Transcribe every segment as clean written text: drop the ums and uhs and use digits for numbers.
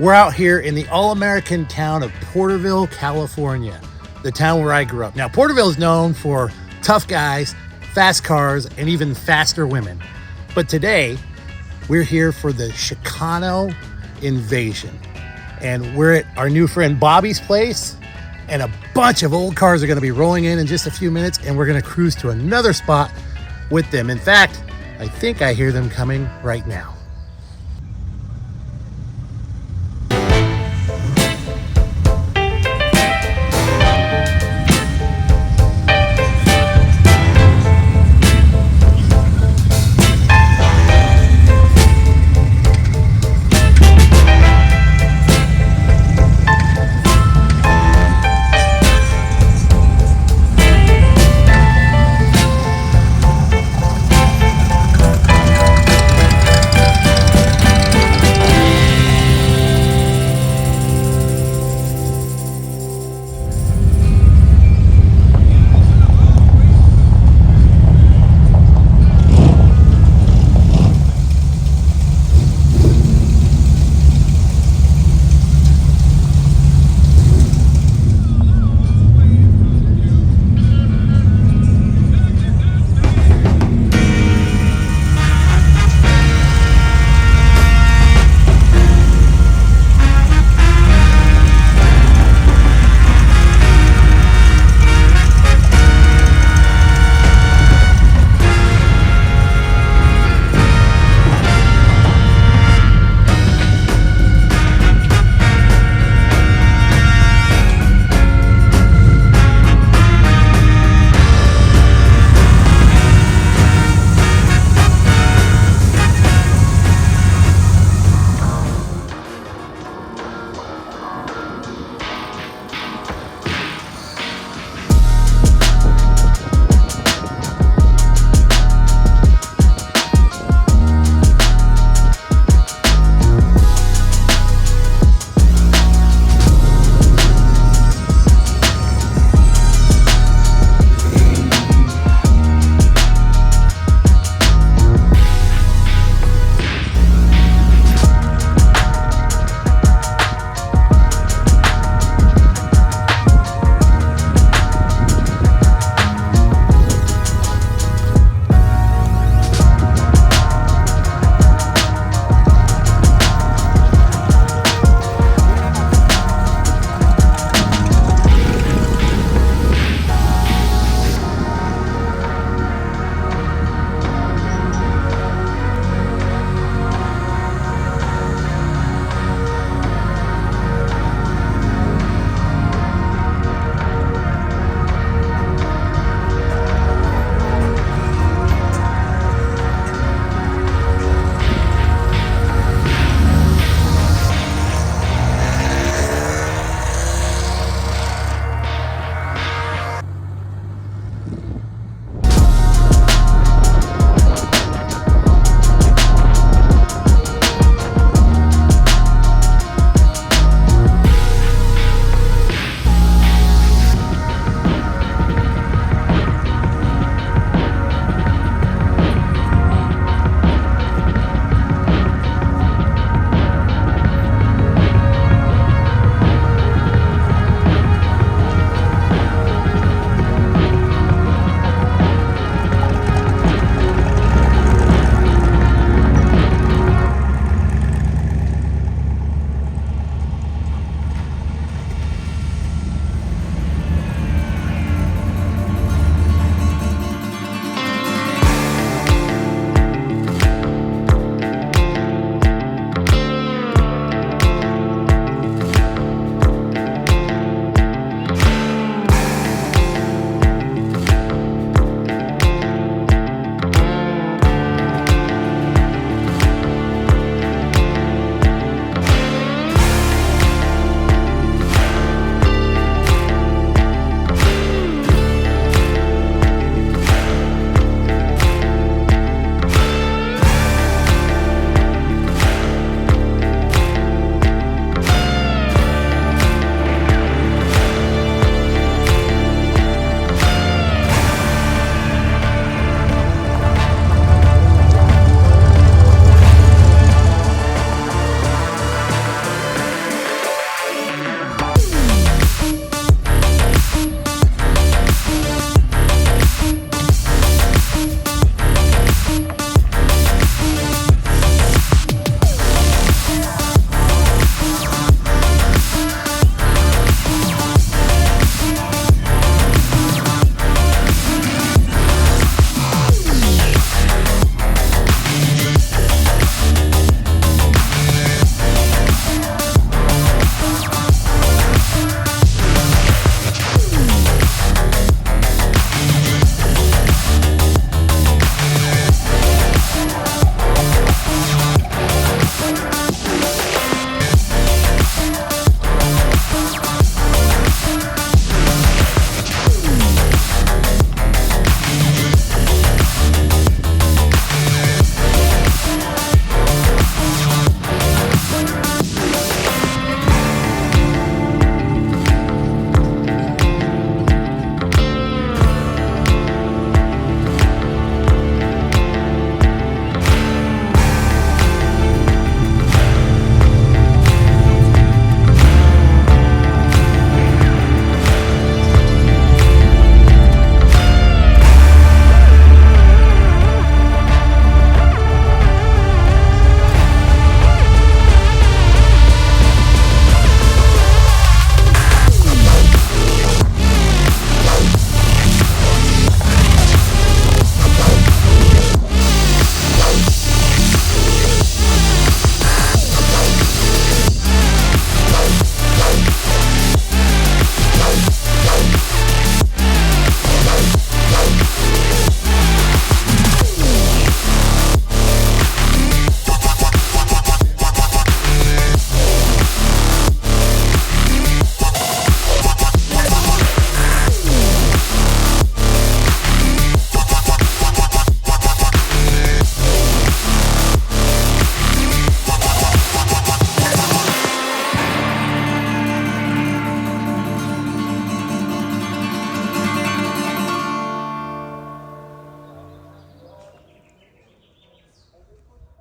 We're out here in the all-American town of Porterville, California, the town where I grew up. Now, Porterville is known for tough guys, fast cars, and even faster women. But today, we're here for the Chicano invasion. And we're at our new friend Bobby's place, and a bunch of old cars are gonna be rolling in just a few minutes, and we're gonna cruise to another spot with them. In fact, I think I hear them coming right now.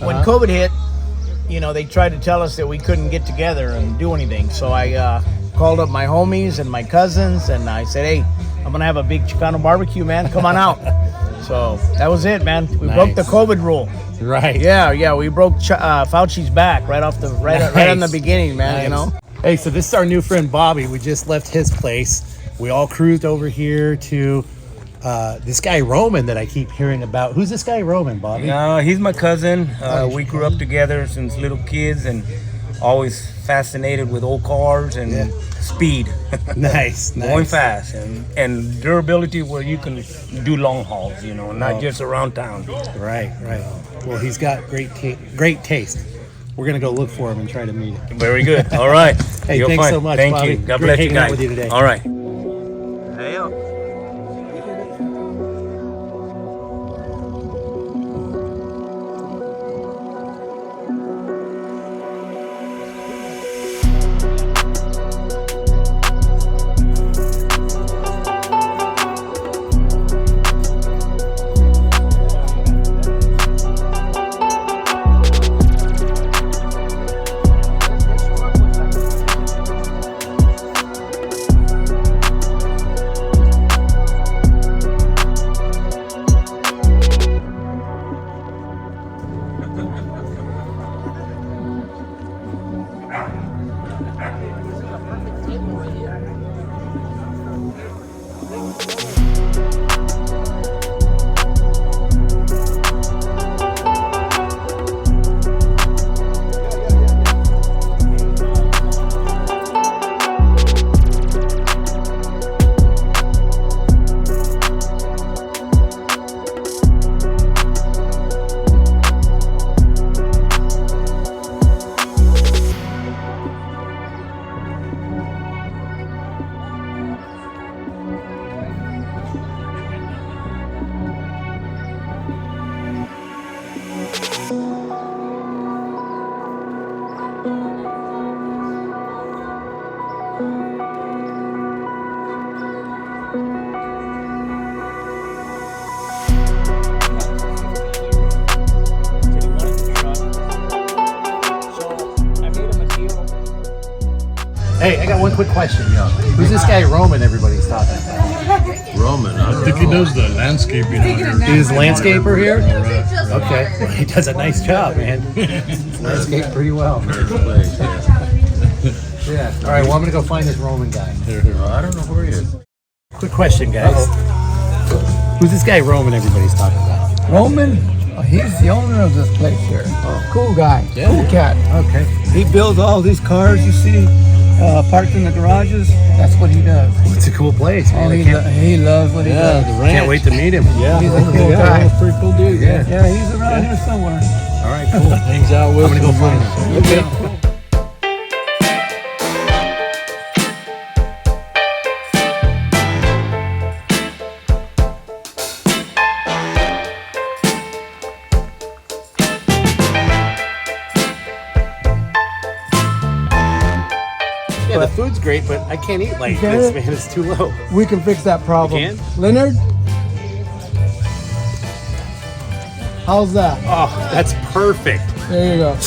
When COVID hit, you know, they tried to tell us that we couldn't get together and do anything. So I called up my homies and my cousins, and I said, hey, I'm going to have a big Chicano barbecue, man. Come on out. So that was it, man. We broke the COVID rule. Right. Yeah. We broke Fauci's back right off the right on the beginning, man. You know. Hey, so this is our new friend Bobby. We just left his place. We all cruised over here to this guy Roman that I keep hearing about. Who's this guy Roman, Bobby? He's my cousin. We grew up together since little kids, and always fascinated with old cars and speed. Nice. Going fast and durability where you can do long hauls, you know, not just around town. Right. Well, he's got great taste. We're going to go look for him and try to meet him. Very good. All right. Hey, thanks so much, Thank Bobby. you. God Great bless you hanging out guys. with you today. All right. Hey, I got one quick question. Who's this guy Roman everybody's talking about? Roman, I think he does the landscaping out here. He's a landscaper here? Right. Okay. Well, he does a nice job, man. Landscape pretty well. Yeah. All right, well, I'm going to go find this Roman guy. I don't know where he is. Quick question, guys. Who's this guy Roman everybody's talking about? Roman, he's the owner of this place here. Cool guy, cool cat. Okay. He builds all these cars you see parked in the garages. That's what he does. It's a cool place, man. He loves what he does. the ranch. Can't wait to meet him. Yeah, He's a cool guy. That's a pretty cool dude. Yeah. Yeah, he's around here somewhere. All right, cool. Hangs out with I'm going to go us. find him. Okay. Yeah, the food's great, but I can't eat like get this, it? man. It's too low. We can fix that problem. You can? Leonard? How's that? Oh, that's perfect. There you go.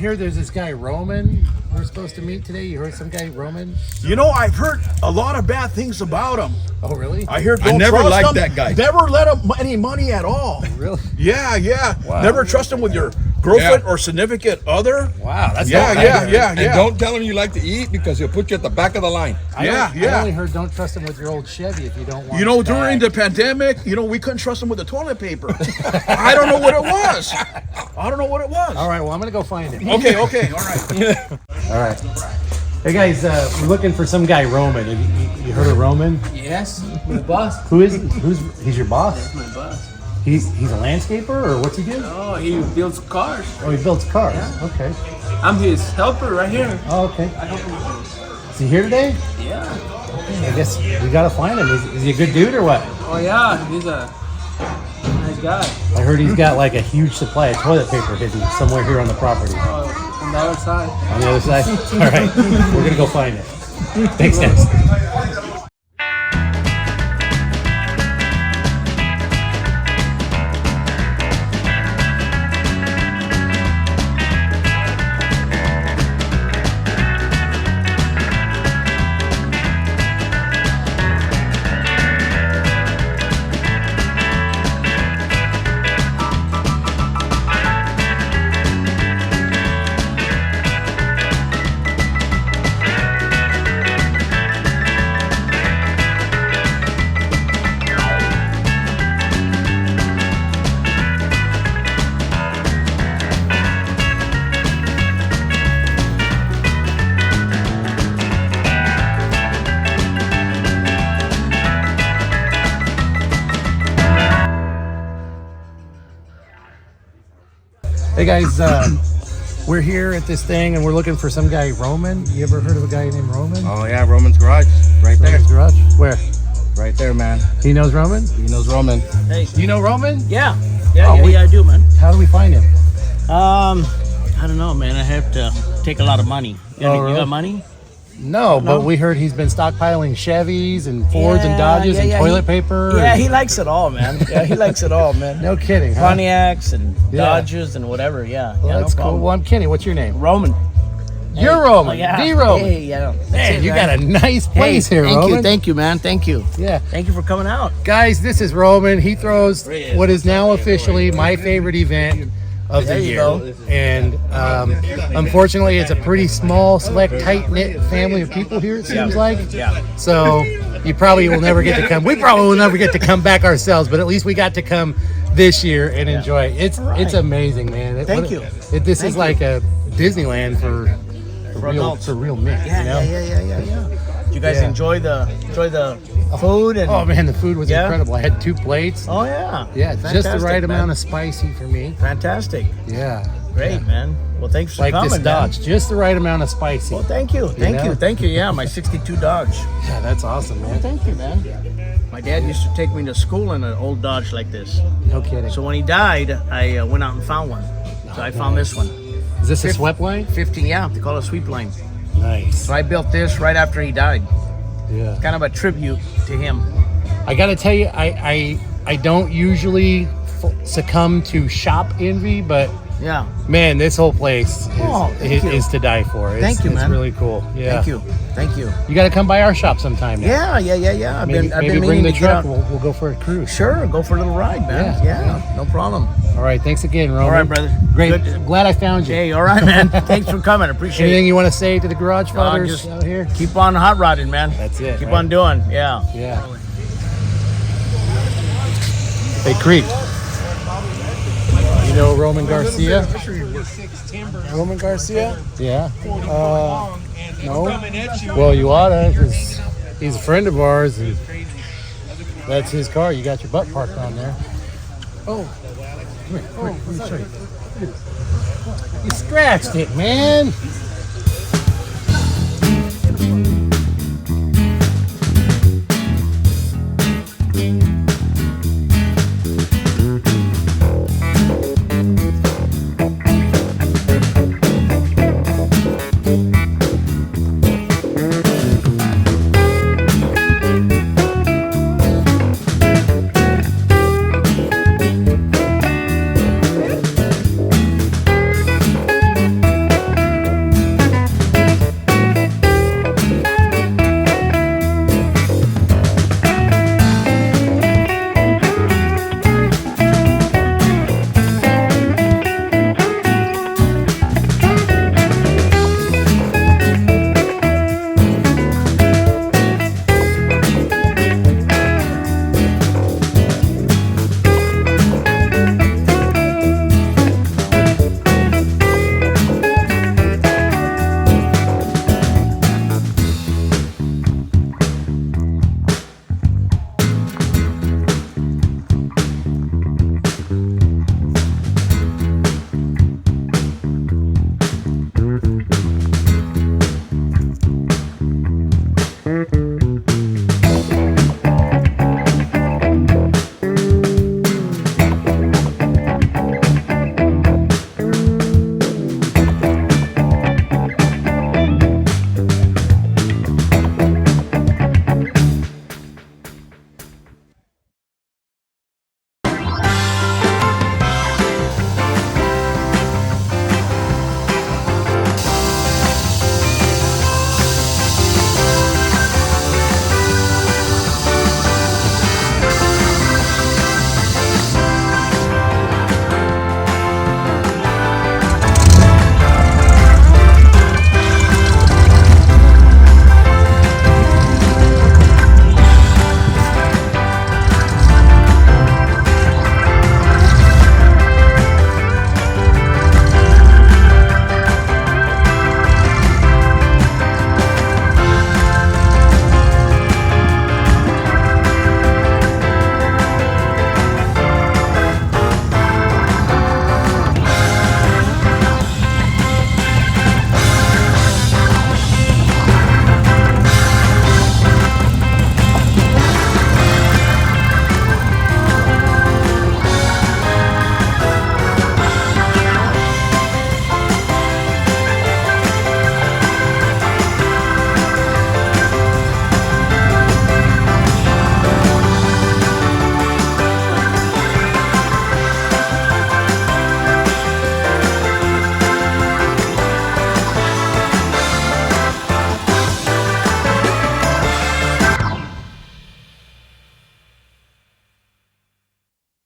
hear there's this guy Roman we're supposed to meet today. You heard some guy Roman? You know, I've heard a lot of bad things about him. Oh, really? I hear I don't never trust liked him. that guy. Never let him any money at all. Really? Yeah. Never trust him with your girlfriend Yeah. or significant other. Wow, that's Yeah. And don't tell him you like to eat because he'll put you at the back of the line. I Yeah. only heard don't trust him with your old Chevy if you don't want. You know, to die. during the pandemic, we couldn't trust him with the toilet paper. I don't know what it was. All right, well, I'm gonna go find him. Okay, all right. All right. Hey guys, we're looking for some guy Roman. Have you heard of Roman? Yes, my boss. Who's he's your boss? That's my boss. He's a landscaper or what's he do? Oh, he builds cars. Oh, he builds cars. Okay. I'm his helper right here. Oh, okay. I help him. Is he here today? Yeah. I guess we gotta find him. Is he a good dude or what? Oh yeah, he's a nice guy. I heard he's got like a huge supply of toilet paper hidden somewhere here on the property. Oh, on the other side. On the other side? All right. We're gonna go find it. Thanks, guys. Hey guys, we're here at this thing and we're looking for some guy Roman. You ever heard of a guy named Roman? Oh yeah, Roman's garage, right there, Roman's garage? Where? right there, man. He knows Roman? He knows Roman. Hey. You know Roman? Yeah, Oh, I do, man. How do we find him? I don't know, man. I have to take a lot of money. You really? got money? No, but we heard he's been stockpiling Chevys and Fords and Yeah, Dodges yeah, and yeah, toilet he- paper. Yeah, and- he likes it all, man. Yeah, he likes it all, man. No kidding, huh? Pontiacs and Yeah. Dodges and whatever. Yeah, Well, yeah, that's no cool. problem. Well, I'm kidding. What's your name? Roman. You're Roman. Oh, yeah. The Roman. Hey, yeah. That's Man, it, you man. got a nice place here, thank Roman. you, thank you, man. Thank you. Yeah. Thank you for coming out. Guys, this is Roman. He throws what is now officially my favorite event of There the you year. go. And unfortunately, it's a pretty small, select, tight-knit family of people here, it seems like. Yeah. So you probably will never get to come. We probably will never get to come back ourselves, but at least we got to come this year and enjoy it. It's amazing, man. Thank you. This is like a Disneyland for adults. real men. Yeah, you know? yeah. Did you guys Yeah. enjoy the food and? Oh man, the food was Yeah? incredible. I had 2 plates. Oh, yeah. Yeah, just the Fantastic, right man. amount of spicy for me. Fantastic. Yeah. Great, Yeah. man. Well, thanks for Like coming, this man. Dodge, just the right amount of spicy. Well, thank you, know? thank you. Yeah, my '62 Dodge. Yeah, that's awesome, man. Thank you, man. My dad used to take me to school in an old Dodge like this. No kidding. So when he died, I went out and found one. So I found this one. Is this a swept line? 15, yeah, they call it a sweep line. Nice. So I built this right after he died. Yeah. Kind of a tribute to him. I gotta tell you, I don't usually succumb to shop envy, but Yeah. man, this whole place Oh, thank you. is to die for. It's, Thank you, man. It's really cool. Yeah. Thank you. You got to come by our shop sometime now. Yeah. I've Maybe, been maybe bring meaning the to get truck. out. We'll go for a cruise. Sure, go for a little ride, man. Yeah. No problem. All right. Thanks again, Roman. All right, brother. Great. Good. Glad I found you. Hey, all right, man. Thanks for coming. Appreciate Anything it. you want to say to the Garagefathers just out here? Keep on hot rodding, man. That's it, Keep right? on doing. Yeah. Yeah. Hey, Creek. You know Roman Garcia? Roman Garcia? Yeah. No. Well, you oughta, 'cause he's a friend of ours, and that's his car. You got your butt parked on there. Oh, come here. Let me show you. You scratched it, man.